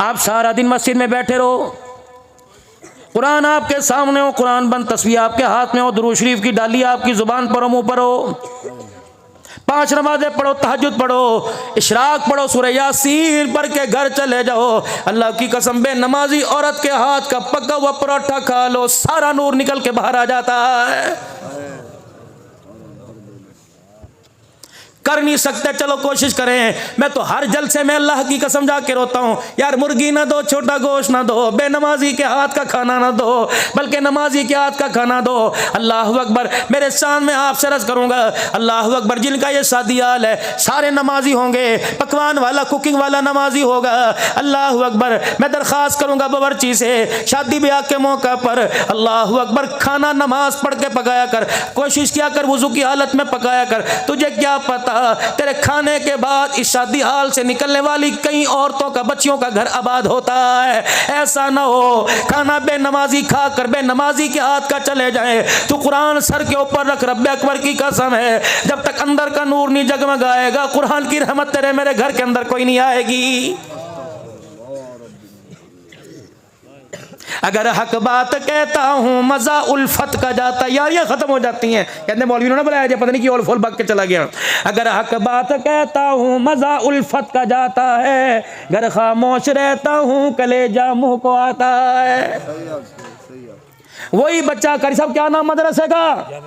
आप सारा दिन मस्जिद में बैठे रहो, कुरान आपके सामने हो, कुरान बंद तस्वीर आपके हाथ में हो, दुरूद शरीफ की डाली आपकी जुबान पर हो, मुंह पर हो, 5 नमाजें पढ़ो, तहज्जुद पढ़ो, इशराक पढ़ो, सूरह यासीन पढ़ के घर चले जाओ। अल्लाह की कसम बेनमाजी औरत के हाथ का पका हुआ पराठा खा लो, सारा नूर निकल के बाहर आ जाता है। कर नहीं सकते, चलो कोशिश करें। मैं तो हर जलसे में अल्लाह की कसम जाके रोता हूँ, यार मुर्गी ना दो, छोटा गोश्त ना दो, बेनमाजी के हाथ का खाना ना दो, बल्कि नमाजी के हाथ का खाना दो। अल्लाह अकबर, मेरे सामने आपसे अर्ज करूँगा, अल्लाह अकबर, जिनका ये शादी हाल है सारे नमाजी होंगे, पकवान वाला कुकिंग वाला नमाजी होगा। अल्लाह अकबर, मैं दरख्वास्त करूँगा बावर्ची से, शादी ब्याह के मौका पर अल्लाह अकबर खाना नमाज पढ़ के पकाया कर, कोशिश किया कर वुजू की हालत में पकाया कर। तुझे क्या पता तेरे खाने के बाद इस शादी हाल से निकलने वाली कई औरतों का, बच्चियों का घर आबाद होता है। ऐसा ना हो खाना बेनमाजी खा कर बेनमाजी के हाथ का चले जाए। तो कुरान सर के ऊपर रख, रब्बे अकबर की कसम है, जब तक अंदर का नूर नहीं जगमगाएगा कुरान की रहमत तेरे मेरे घर के अंदर कोई नहीं आएगी। अगर हक बात कहता हूँ मजा उल्फत का जाता, यारियां खत्म हो जाती हैं। कहते मौलवी ने बुलाया जाए, पता नहीं कि ओल फोल भाग के चला गया। अगर हक बात कहता हूँ मजा उल्फत का जाता है, घर खामोश रहता हूँ कलेजा मुंह को आता है। वही बच्चा कारी साहब, क्या नाम मदरसे का,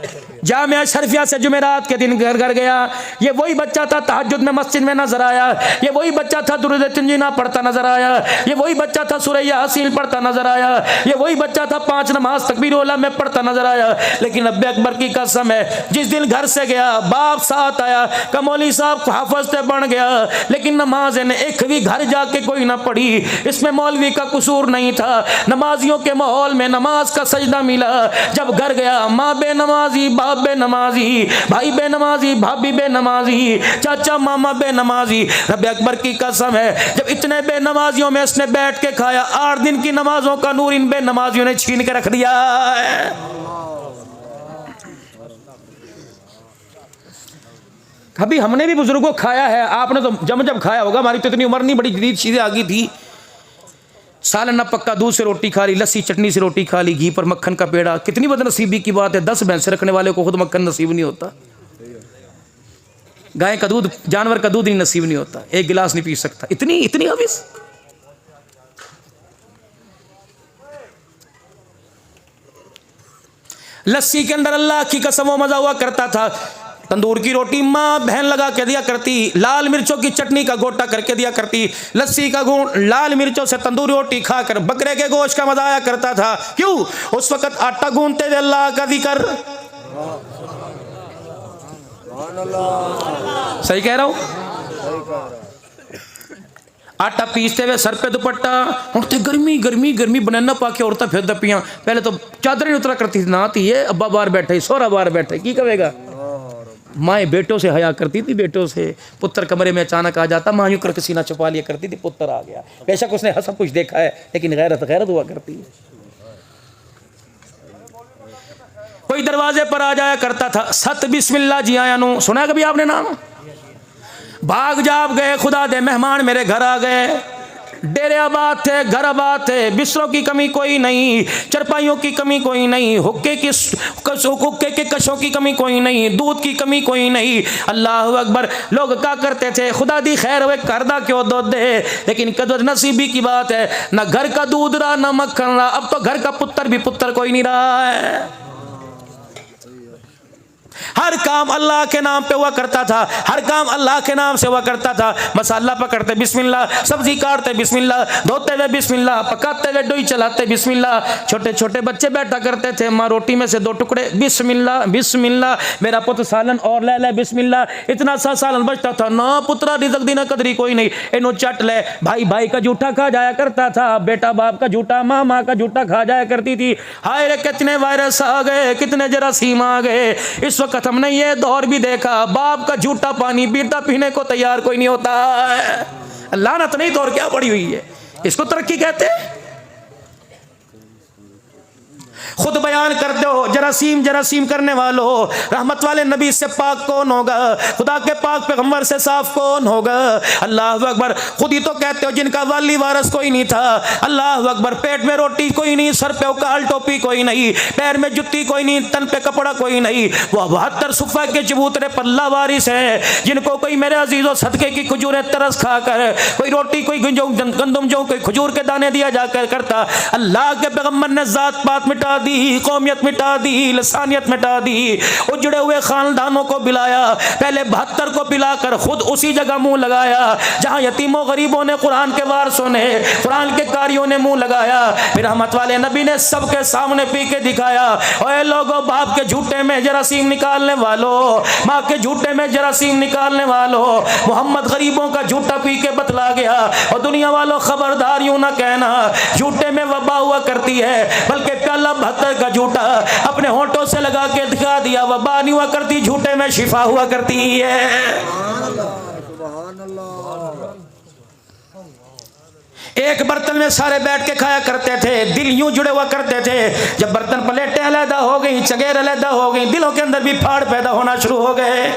जामिया शरीफिया से जुमेरात के दिन घर घर गया। ये वही बच्चा था तहज्जुद में मस्जिद में नजर आया। ये वही बच्चा था दुरूद तंजीना पढ़ता नजर आया। ये वही बच्चा था सूरह यासीन पढ़ता नजर आया। ये वही बच्चा था 5 नमाज तकबीर उला में पढ़ता नजर आया। लेकिन रब्बे अकबर की कसम है, जिस दिन घर से गया बाप साथ आया, कमौली साहब हाफिज से बन गया, लेकिन नमाज ने एक भी घर जाके कोई ना पढ़ी। इसमें मौलवी का कसूर नहीं था, नमाजियों के माहौल में नमाज का सजदा मिला। जब घर गया माँ बेनमाजी, बाप बेनमाजी, भाई बेनमाजी, भाभी बेनमाजी, चाचा मामा बेनमाजी। रब्बे अकबर की कसम है, जब इतने बेनमाजियों में इसने बैठ के खाया, 8 दिन की नमाजों का नूर इन बेनमाजियों ने छीन के रख दिया है। कभी हमने भी बुजुर्गों खाया है, आपने तो जब खाया होगा, हमारी तो इतनी उम्र नहीं, बड़ी जदीद चीजें आ गई थी। सालन पक्का दूध से रोटी खा ली, लस्सी चटनी से रोटी खा ली, घी पर मक्खन का पेड़ा। कितनी बदनसीबी की बात है, 10 भैंसे रखने वाले को खुद मक्खन नसीब नहीं होता, गाय का दूध, जानवर का दूध ही नसीब नहीं होता, 1 गिलास नहीं पी सकता। इतनी इतनी हविस। लस्सी के अंदर अल्लाह की कसम वो मजा हुआ करता था। तंदूर की रोटी माँ बहन लगा के दिया करती, लाल मिर्चों की चटनी का गोटा करके दिया करती, लस्सी का गुण लाल मिर्चों से तंदूरी रोटी खाकर बकरे के गोश्त का मजा आया करता था। क्यों? उस वक्त आटा गूंथते थे अल्लाह का जिक्र। सही कह रहा हूं? आटा पीसते हुए सर पे दुपट्टा, उठते गर्मी गर्मी गर्मी बनाना पाके औरतें फिर दपियां। पहले तो चादर नहीं उतरा करती थी, ना थी ये अब्बा बाहर बैठे, सोहरा बाहर बैठे, की कहेगा। माएँ बेटों से हया करती थी, बेटों से। पुत्र कमरे में अचानक आ जाता, माँ यूं करके सीना छुपा लिया करती थी, पुत्र आ गया। बेशक उसने सब कुछ देखा है, लेकिन गैरत गैरत हुआ करती है। कोई दरवाजे पर आ जाया करता था, सत बिस्मिल्लाह जी आया नु, सुना है कभी आपने नाम? भाग जाप गए, खुदा दे मेहमान मेरे घर आ गए। डेरे आबाद थे, घर आबाद थे, बिस्तरों की कमी कोई नहीं, चरपाइयों की कमी कोई नहीं, हुक्के के कशों की कमी कोई नहीं, दूध की कमी कोई नहीं। अल्लाह अकबर। लोग क्या करते थे, खुदा दी खैर हुए करदा क्यों दो दे, लेकिन कदर नसीबी की बात है, ना घर का दूध रहा ना मक्खन रहा। अब तो घर का पुत्र भी पुत्र कोई नहीं रहा है। हर काम अल्लाह के नाम पे हुआ करता था, हर काम अल्लाह के नाम से हुआ करता था। मसाला पकड़ते बिस्मिल्लाह, सब्जी काटते बिस्मिल्लाह, धोते हुए बिस्मिल्लाह, पकाते हुए डोई चलाते बिस्मिल्लाह। छोटे छोटे बच्चे बैठा करते थे, माँ रोटी में से 2 टुकड़े बिस्मिल्लाह बिस्मिल्लाह, मेरा पुत्र सालन और ले ले बिस्मिल्लाह। इतना सा सालन बचता था, ना पुत्रा रिज़्क़ दी ना कदरी कोई नहीं, इन्हों चट ले। भाई भाई का जूठा खा जाया करता था, बेटा बाप का जूठा, माँ माँ का जूठा खा जाया करती थी। हाय रे कितने वायरस आ गए, कितने जरासीम आ गए। इस वक्त हमने ये दौर भी देखा, बाप का झूठा पानी पीता पीने को तैयार कोई नहीं होता है। लानत नहीं, दौर क्या पड़ी हुई है, इसको तरक्की कहते हैं। खुद बयान करते हो, जरासीम जरासीम करने वालों, रहमत वाले नबी से पाक कौन होगा, खुदा के पाक पैगंबर से साफ कौन होगा। अल्लाह अकबर। खुद ही तो कहते हो जिनका वाली वारस कोई नहीं था। अल्लाह अकबर। पेट में रोटी कोई नहीं, सर पे उकाल टोपी कोई नहीं, पैर में जुत्ती कोई नहीं, तन पे कपड़ा कोई नहीं, वो 72 सुफ़ा के चबूतरे पर लावारिस है, जिनको कोई मेरे अजीजों सदके की खजूरें तरस खाकर, कोई रोटी कोई गंदम जो कोई खजूर के दाने दिया जाकर करता। अल्लाह के पैगंबर ने जात पात मिटा दी, कौमियत मिटा दी, लसानियत मिटा दी, उजड़े हुए खानदानों को पिलाया, पहले 72 को पिलाकर खुद उसी जगह मुंह लगाया जहां यतीमों गरीबों ने, कुरान के वारसों ने, कुरान के कारियों ने मुंह लगाया। फिर रहमत वाले नबी ने सबके सामने पी के दिखाया। ओए लोगों, बाप के झूठे में जरासीम निकालने वालों, माँ के झूठे में जरासीम निकालने वालों, मोहम्मद गरीबों का झूठा पी के बतला गया। और दुनिया वालों, खबरदार यूं ना कहना झूठे में वबा हुआ करती है, बल्कि प्याला 72 का झूठा अपने होठों से लगा के दिखा दिया, वबा नहीं हुआ करती, झूठे में शिफा हुआ करती है। एक बर्तन में सारे बैठ के खाया करते थे, दिल यूं जुड़े हुआ करते थे। जब बर्तन प्लेटें अलहदा हो गई, चगेर अलहदा हो गई, दिलों के अंदर भी फाड़ पैदा होना शुरू हो गए।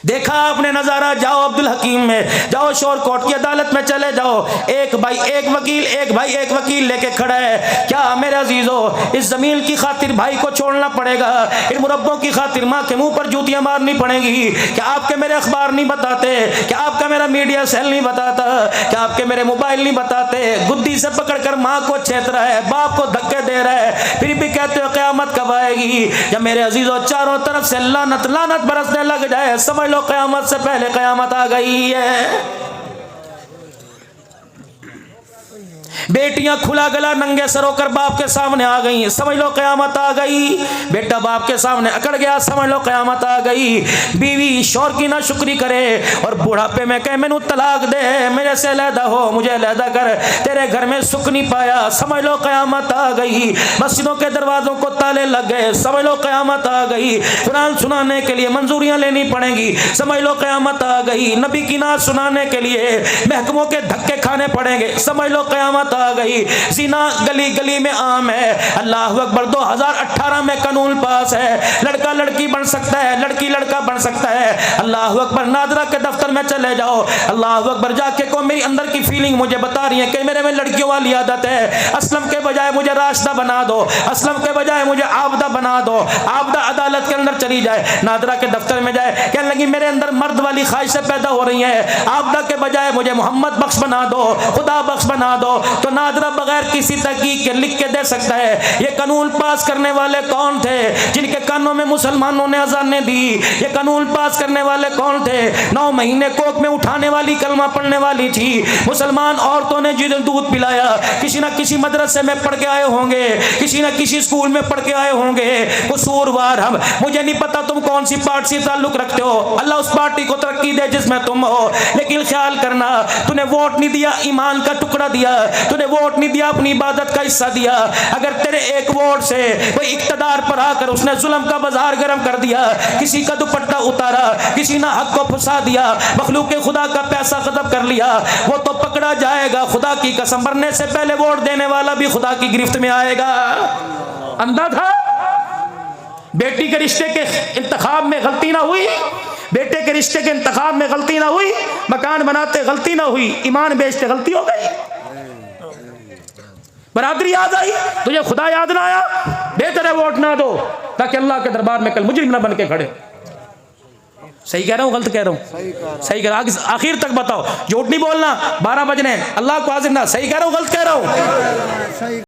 देखा आपने नजारा। जाओ अब्दुल हकीम में, जाओ शोर कोर्ट की अदालत में चले जाओ, एक भाई एक वकील, एक भाई एक वकील लेके खड़ा है। क्या मेरे अजीजों, इस जमीन की खातिर भाई को छोड़ना पड़ेगा, इन मुरब्बों की खातिर माँ के मुंह पर जूतियां मारनी पड़ेगी। क्या आपके मेरे अखबार नहीं बताते, क्या आपका मेरा मीडिया सेल नहीं बताता, क्या आपके मेरे मोबाइल नहीं बताते, गुद्दी से पकड़कर माँ को छेद रहा है, बाप को धक्के दे रहा है, फिर भी कहते हो क़यामत कब आएगी। जब मेरे अजीजों चारों तरफ से लानत लानत बरसने लग जाए, समझ लो क़यामत से पहले क़यामत आ गई है। बेटियां खुला गला नंगे सर होकर बाप के सामने आ गई, समझ लो क़यामत आ गई। बेटा बाप के सामने अकड़ गया, समझ लो क़यामत आ गई। बीवी शौहर की ना शुक्री करे और बुढ़ापे में कहे मैनू तलाक दे, मेरे से अलहदा हो, मुझे अलहदा कर, तेरे घर में सुख नहीं पाया, समझ लो क़यामत आ गई। मस्जिदों के दरवाजों को ताले लग गए, समझ लो क़यामत आ गई। कुरान सुनाने के लिए मंजूरियां लेनी पड़ेंगी, समझ लो क़यामत आ गई। नबी की नात सुनाने के लिए महकमों के धक्के खाने पड़ेंगे, समझ लो क़यामत आ गई। ज़िना गली गली में आम है। अल्लाह अकबर। 2018 में कानून पास है, लड़का लड़की बन सकता है, लड़की लड़का बन सकता है। अल्लाह अकबर। नादरा के दफ्तर में चले जाओ, अल्लाह अकबर, जाके को मेरी अंदर की फीलिंग मुझे बता रही है कि मेरे में लड़कियों वाली आदत है, असलम के बजाय मुझे राशिदा बना दो, असलम के बजाय मुझे आबदा बना दो। आबदा अदालत के अंदर चली जाए, नादरा के दफ्तर में जाए, कहने लगी मेरे अंदर मर्द वाली ख्वाहिशें पैदा हो रही हैं, आबदा के बजाय मुझे मोहम्मद बख्श बना दो, खुदा बख्श बना दो। तो नादरा बगैर किसी तहकीक के लिख के दे सकता है। ये कानून पास करने वाले कौन थे जिनके कानों में मुसलमानों ने अजानें दी? ये कानून पास करने वाले कौन थे? 9 महीने कोख में उठाने वाली, कलमा पढ़ने वाली थी, मुसलमान औरतों ने जिन्हें दूध पिलाया, किसी न किसी मदरसे में पढ़ के आए होंगे, किसी न किसी स्कूल में पढ़ के आए होंगे। कसूरवार हम, मुझे नहीं पता तुम कौन सी पार्टी से ताल्लुक रखते हो, अल्लाह उस पार्टी को तरक्की दे जिसमें तुम हो, लेकिन ख्याल करना, तूने वोट नहीं दिया, ईमान का टुकड़ा दिया, तूने वोट नहीं दिया, अपनी इबादत का हिस्सा दिया। अगर तेरे एक वोट से कोई इक्तदार पर आकर उसने जुल्म का बाजार गर्म कर दिया, किसी का दुपट्टा उतारा, किसी ने हक को फंसा दिया, मखलूक के खुदा का पैसा खत्म कर लिया, वो तो पकड़ा जाएगा। खुदा की कसम, मरने से पहले वोट देने वाला भी खुदा की गिरफ्त में आएगा। अंधा था। बेटी के रिश्ते के इंतखाब में गलती ना हुई, बेटे के रिश्ते के इंतखाब में गलती ना हुई, मकान बनाते गलती ना हुई, ईमान बेचते गलती हो गई, बरादरी याद आई, तुझे खुदा याद ना आया, बेहतर है वोट ना दो ताकि अल्लाह के दरबार में कल मुजरिम ना बन के खड़े। सही कह रहा हूँ गलत कह रहा हूँ? सही कह रहा हूँ। आखिर तक बताओ, झूठ नहीं बोलना, 12 बजने, अल्लाह को हाजिर ना। सही कह रहा हूँ गलत कह रहा हूँ?